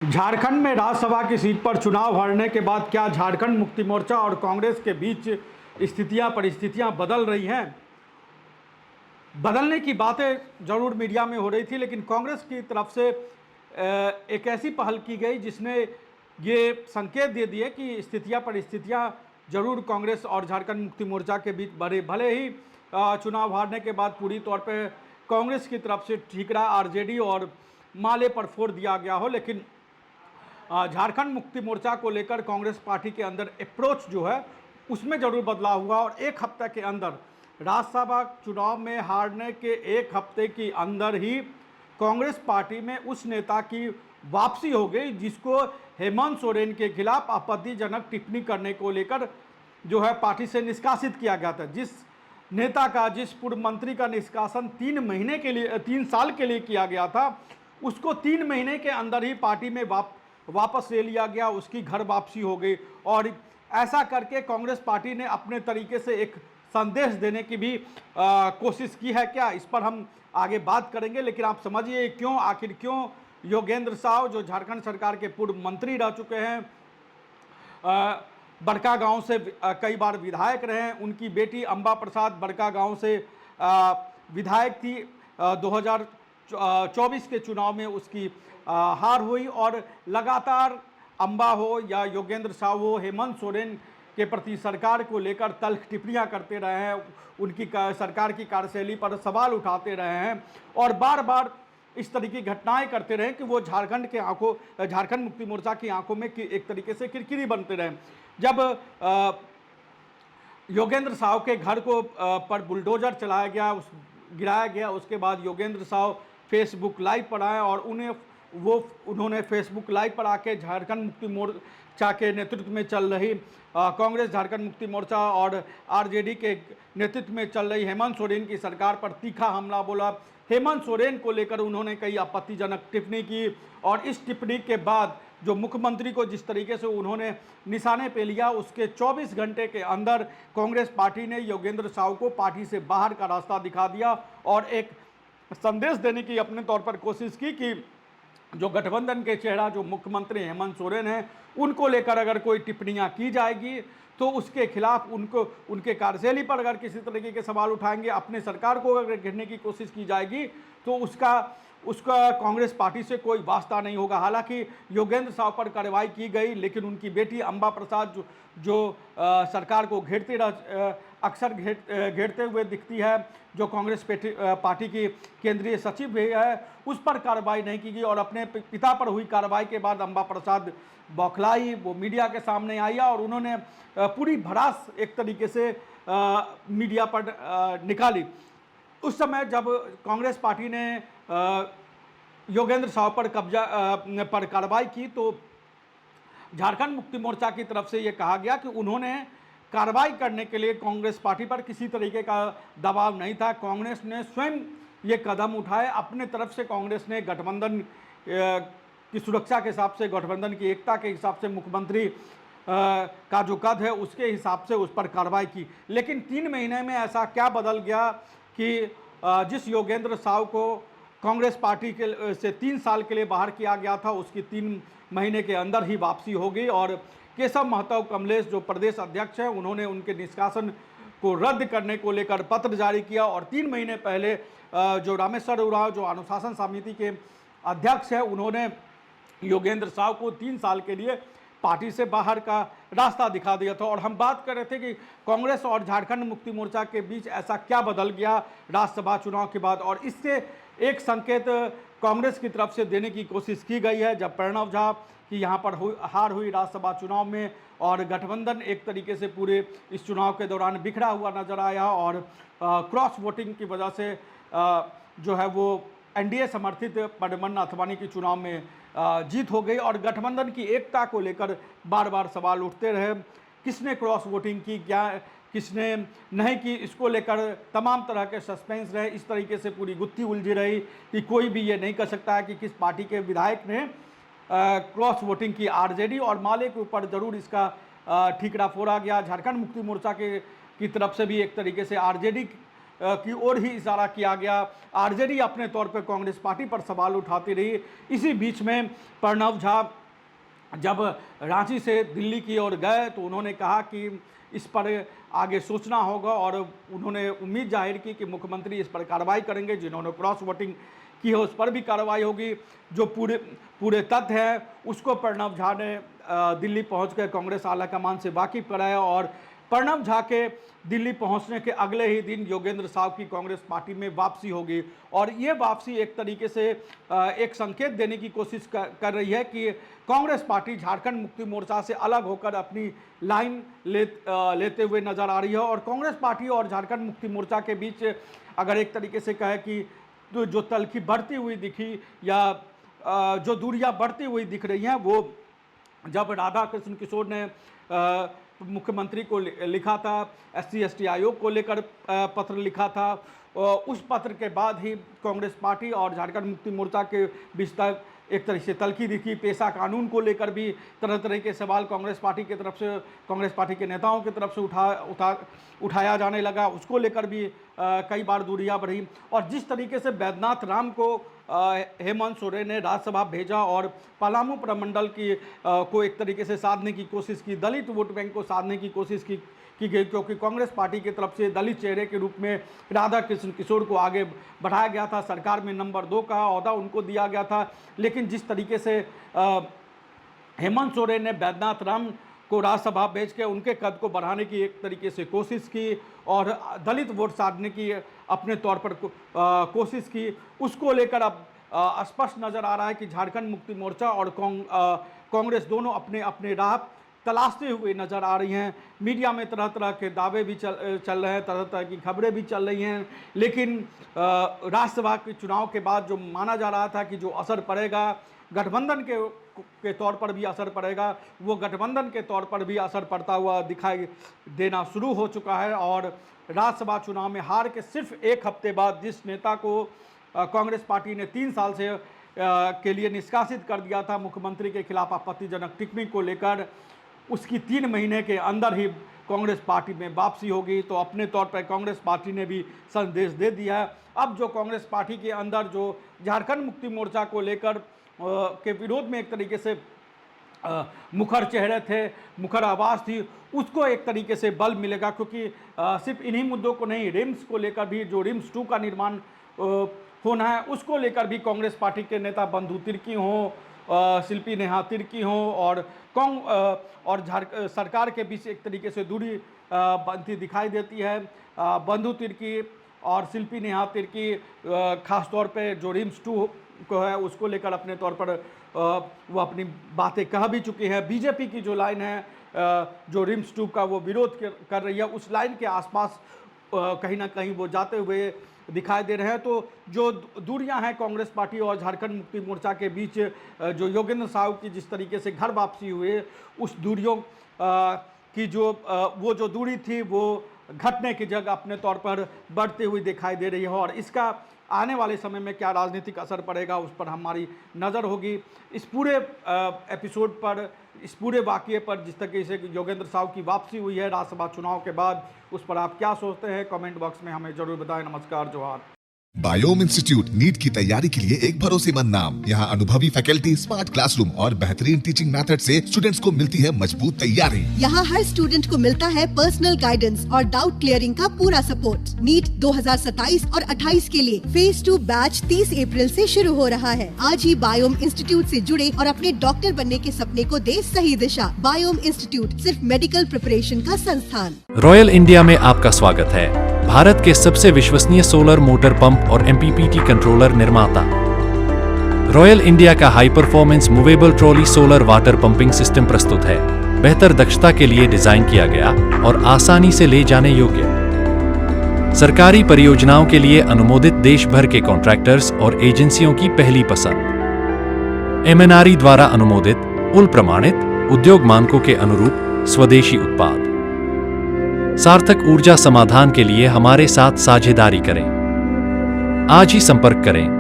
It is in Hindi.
झारखंड में राज्यसभा की सीट पर चुनाव हारने के बाद क्या झारखंड मुक्ति मोर्चा और कांग्रेस के बीच परिस्थितियां बदल रही हैं? बदलने की बातें जरूर मीडिया में हो रही थी, लेकिन कांग्रेस की तरफ से एक ऐसी पहल की गई जिसने ये संकेत दे दिए कि परिस्थितियां जरूर कांग्रेस और झारखंड मुक्ति मोर्चा के बीच बढ़े। भले ही चुनाव हारने के बाद पूरी तौर पर कांग्रेस की तरफ से ठीकरा आरजेडी और माले पर फोड़ दिया गया हो, लेकिन झारखंड मुक्ति मोर्चा को लेकर कांग्रेस पार्टी के अंदर अप्रोच जो है उसमें जरूर बदलाव हुआ और एक हफ्ते के अंदर राज्यसभा चुनाव में हारने के एक हफ्ते के अंदर ही कांग्रेस पार्टी में उस नेता की वापसी हो गई जिसको हेमंत सोरेन के खिलाफ आपत्तिजनक टिप्पणी करने को लेकर जो है पार्टी से निष्कासित किया गया था। जिस पूर्व मंत्री का निष्कासन 3 साल के लिए किया गया था, उसको 3 महीने के अंदर ही पार्टी में वापस ले लिया गया, उसकी घर वापसी हो गई। और ऐसा करके कांग्रेस पार्टी ने अपने तरीके से एक संदेश देने की भी कोशिश की है क्या, इस पर हम आगे बात करेंगे। लेकिन आप समझिए आखिर क्यों योगेंद्र साव, जो झारखंड सरकार के पूर्व मंत्री रह चुके हैं, बड़का गांव से कई बार विधायक रहे हैं, उनकी बेटी अंबा प्रसाद बड़का गांव से विधायक थी। 2024 के चुनाव में उसकी हार हुई और लगातार अंबा हो या योगेंद्र साव हो, हेमंत सोरेन के प्रति सरकार को लेकर तल्ख टिप्पणियां करते रहे हैं, उनकी सरकार की कार्यशैली पर सवाल उठाते रहे हैं और बार बार इस तरह की घटनाएं करते रहे कि वो झारखंड मुक्ति मोर्चा की आंखों में एक तरीके से किरकिरी बनते रहे। जब योगेंद्र साव के घर को पर बुलडोजर गिराया गया, उसके बाद योगेंद्र साव फेसबुक लाइव पर आए और उन्होंने फेसबुक लाइव पर आके झारखंड मुक्ति मोर्चा के नेतृत्व में चल रही कांग्रेस, झारखंड मुक्ति मोर्चा और आरजेडी के नेतृत्व में चल रही हेमंत सोरेन की सरकार पर तीखा हमला बोला। हेमंत सोरेन को लेकर उन्होंने कई आपत्तिजनक टिप्पणी की और इस टिप्पणी के बाद जो मुख्यमंत्री को जिस तरीके से उन्होंने निशाने पे लिया, उसके 24 घंटे के अंदर कांग्रेस पार्टी ने योगेंद्र साव को पार्टी से बाहर का रास्ता दिखा दिया और एक संदेश देने की अपने तौर पर कोशिश की कि जो गठबंधन के चेहरा जो मुख्यमंत्री हेमंत सोरेन हैं, उनको लेकर अगर कोई टिप्पणियां की जाएगी तो उसके खिलाफ उनके कार्यशैली पर अगर किसी तरीके के सवाल उठाएंगे, अपने सरकार को अगर घेरने की कोशिश की जाएगी तो उसका कांग्रेस पार्टी से कोई वास्ता नहीं होगा। हालांकि योगेंद्र साव पर कार्रवाई की गई, लेकिन उनकी बेटी अंबा प्रसाद जो सरकार को अक्सर घेरते हुए दिखती है, जो कांग्रेस पार्टी की केंद्रीय सचिव भी है, उस पर कार्रवाई नहीं की गई और अपने पिता पर हुई कार्रवाई के बाद अंबा प्रसाद बौखलाई, वो मीडिया के सामने आई और उन्होंने पूरी भड़ास एक तरीके से मीडिया पर निकाली। उस समय जब कांग्रेस पार्टी ने योगेंद्र साव पर पर कार्रवाई की तो झारखंड मुक्ति मोर्चा की तरफ से ये कहा गया कि उन्होंने कार्रवाई करने के लिए कांग्रेस पार्टी पर किसी तरीके का दबाव नहीं था, कांग्रेस ने स्वयं ये कदम उठाए। अपने तरफ से कांग्रेस ने गठबंधन की सुरक्षा के हिसाब से, गठबंधन की एकता के हिसाब से, मुख्यमंत्री का जो कद है उसके हिसाब से उस पर कार्रवाई की। लेकिन 3 महीने में ऐसा क्या बदल गया कि जिस योगेंद्र साव को कांग्रेस पार्टी से 3 साल के लिए बाहर किया गया था, उसकी 3 महीने के अंदर ही वापसी हो गई और केशव महतो कमलेश जो प्रदेश अध्यक्ष हैं, उन्होंने उनके निष्कासन को रद्द करने को लेकर पत्र जारी किया और 3 महीने पहले जो रामेश्वर उरांव जो अनुशासन समिति के अध्यक्ष हैं, उन्होंने योगेंद्र साव को 3 साल के लिए पार्टी से बाहर का रास्ता दिखा दिया था। और हम बात कर रहे थे कि कांग्रेस और झारखंड मुक्ति मोर्चा के बीच ऐसा क्या बदल गया राज्यसभा चुनाव के बाद, और इससे एक संकेत कांग्रेस की तरफ से देने की कोशिश की गई है जब प्रणव झा की यहाँ पर हार हुई राज्यसभा चुनाव में और गठबंधन एक तरीके से पूरे इस चुनाव के दौरान बिखरा हुआ नजर आया और क्रॉस वोटिंग की वजह से जो है वो एनडीए समर्थित प्रद्युम्न अथवानी की चुनाव में जीत हो गई और गठबंधन की एकता को लेकर बार बार सवाल उठते रहे, किसने क्रॉस वोटिंग की, क्या किसने नहीं की, इसको लेकर तमाम तरह के सस्पेंस रहे। इस तरीके से पूरी गुत्थी उलझी रही कि कोई भी ये नहीं कह सकता है कि किस पार्टी के विधायक ने क्रॉस वोटिंग की। आरजेडी और माले के ऊपर जरूर इसका ठीकरा फोड़ा गया। झारखंड मुक्ति मोर्चा की तरफ से भी एक तरीके से आरजेडी की ओर ही इशारा किया गया। आरजेडी अपने तौर पर कांग्रेस पार्टी पर सवाल उठाती रही। इसी बीच में प्रणव झा जब रांची से दिल्ली की ओर गए तो उन्होंने कहा कि इस पर आगे सोचना होगा, और उन्होंने उम्मीद जाहिर की कि मुख्यमंत्री इस पर कार्रवाई करेंगे। जिन्होंने क्रॉस वोटिंग की है उस पर भी कार्रवाई होगी। जो पूरे तथ्य हैं उसको प्रणब झा ने दिल्ली पहुँच कर कांग्रेस आलाकमान से वाकिफ कराया, और प्रणब झा के दिल्ली पहुंचने के अगले ही दिन योगेंद्र साहब की कांग्रेस पार्टी में वापसी होगी। और ये वापसी एक तरीके से एक संकेत देने की कोशिश कर रही है कि कांग्रेस पार्टी झारखंड मुक्ति मोर्चा से अलग होकर अपनी लाइन लेते हुए नजर आ रही है। और कांग्रेस पार्टी और झारखंड मुक्ति मोर्चा के बीच अगर एक तरीके से कहे कि तो जो तलखी बढ़ती हुई दिखी या जो दूरियां बढ़ती हुई दिख रही हैं, वो जब राधा कृष्ण किशोर ने मुख्यमंत्री को लिखा था, SC/ST आयोग को लेकर पत्र लिखा था, उस पत्र के बाद ही कांग्रेस पार्टी और झारखंड मुक्ति मोर्चा के बीच एक तरह से तलखी दिखी। पेशा कानून को लेकर भी तरह तरह के सवाल कांग्रेस पार्टी की तरफ से, कांग्रेस पार्टी के नेताओं की तरफ से उठाया जाने लगा। उसको लेकर भी कई बार दूरियां बढ़ी। और जिस तरीके से बैद्यनाथ राम को हेमंत सोरेन ने राज्यसभा भेजा और पलामू प्रमंडल को एक तरीके से साधने की कोशिश की, दलित वोट बैंक को साधने की कोशिश की गई, क्योंकि कांग्रेस पार्टी की तरफ से दलित चेहरे के रूप में राधा कृष्ण किशोर को आगे बढ़ाया गया था। सरकार में नंबर 2 का ओहदा उनको दिया गया था। लेकिन जिस तरीके से हेमंत सोरेन ने बैद्यनाथ राम को राज्यसभा भेज के उनके कद को बढ़ाने की एक तरीके से कोशिश की और दलित वोट साधने की अपने तौर पर कोशिश की, उसको लेकर अब स्पष्ट नज़र आ रहा है कि झारखंड मुक्ति मोर्चा और कांग्रेस दोनों अपने अपने राह तलाशते हुए नज़र आ रही हैं। मीडिया में तरह तरह के दावे भी चल रहे हैं, तरह तरह की खबरें भी चल रही हैं। लेकिन राज्यसभा के चुनाव के बाद जो माना जा रहा था कि जो असर पड़ेगा गठबंधन के तौर पर भी असर पड़ेगा, वो गठबंधन के तौर पर भी असर पड़ता हुआ दिखाई देना शुरू हो चुका है। और राज्यसभा चुनाव में हार के सिर्फ एक हफ्ते बाद जिस नेता को कांग्रेस पार्टी ने 3 साल से के लिए निष्कासित कर दिया था मुख्यमंत्री के खिलाफ आपत्तिजनक टिप्पणी को लेकर, उसकी 3 महीने के अंदर ही कांग्रेस पार्टी में वापसी होगी। तो अपने तौर पर कांग्रेस पार्टी ने भी संदेश दे दिया है। अब जो कांग्रेस पार्टी के अंदर जो झारखंड मुक्ति मोर्चा को लेकर के विरोध में एक तरीके से मुखर चेहरे थे, मुखर आवाज़ थी, उसको एक तरीके से बल मिलेगा। क्योंकि सिर्फ इन्हीं मुद्दों को नहीं, रिम्स को लेकर भी, जो रिम्स 2 का निर्माण होना है उसको लेकर भी कांग्रेस पार्टी के नेता बंधु तिर्की हों, शिल्पी नेहा तिर्की हों और सरकार के बीच एक तरीके से दूरी बनती दिखाई देती है। बंधु तिर्की और शिल्पी नेहा तिर्की खासतौर पे जो रिम्स 2 को है उसको लेकर अपने तौर पर वो अपनी बातें कह भी चुकी है। बीजेपी की जो लाइन है जो रिम्स 2 का वो विरोध कर रही है, उस लाइन के आसपास कहीं ना कहीं वो जाते हुए दिखाई दे रहे हैं। तो जो दूरियां हैं कांग्रेस पार्टी और झारखंड मुक्ति मोर्चा के बीच, जो योगेंद्र साहब की जिस तरीके से घर वापसी हुई, उस दूरियों की वो जो दूरी थी वो घटने की जगह अपने तौर पर बढ़ते हुई दिखाई दे रही है। और इसका आने वाले समय में क्या राजनीतिक असर पड़ेगा उस पर हमारी नज़र होगी। इस पूरे एपिसोड पर, इस पूरे वाक़ये पर, जिस तरीके से योगेंद्र साहब की वापसी हुई है राज्यसभा चुनाव के बाद, उस पर आप क्या सोचते हैं कमेंट बॉक्स में हमें जरूर बताएं। नमस्कार, जोहार। बायोम इंस्टीट्यूट नीट की तैयारी के लिए एक भरोसेमंद नाम। यहाँ अनुभवी फैकल्टी, स्मार्ट क्लासरूम और बेहतरीन टीचिंग मेथड से स्टूडेंट्स को मिलती है मजबूत तैयारी। यहाँ हर स्टूडेंट को मिलता है पर्सनल गाइडेंस और डाउट क्लियरिंग का पूरा सपोर्ट। नीट 2027 और 28 के लिए फेज 2 बैच 30 अप्रैल से शुरू हो रहा है। आज ही बायोम इंस्टीट्यूट से जुड़े और अपने डॉक्टर बनने के सपने को दे सही दिशा। बायोम इंस्टीट्यूट सिर्फ मेडिकल प्रिपरेशन का संस्थान। रॉयल इंडिया में आपका स्वागत है। भारत के सबसे विश्वसनीय सोलर मोटर पंप और MPPT कंट्रोलर निर्माता। रॉयल इंडिया का high performance movable trolley solar water pumping system प्रस्तुत है। बेहतर दक्षता के लिए डिजाइन किया गया और आसानी से ले जाने योग्य। सरकारी परियोजनाओं के लिए अनुमोदित देश भर के कॉन्ट्रैक्टर्स और एजेंसियों की पहली पसंद। MNRE द्वारा अनुमोदित, उल प्रमाणित, उद्योग मानकों के अनुरूप स्वदेशी उत्पाद। सार्थक ऊर्जा समाधान के लिए हमारे साथ साझेदारी करें। आज ही संपर्क करें।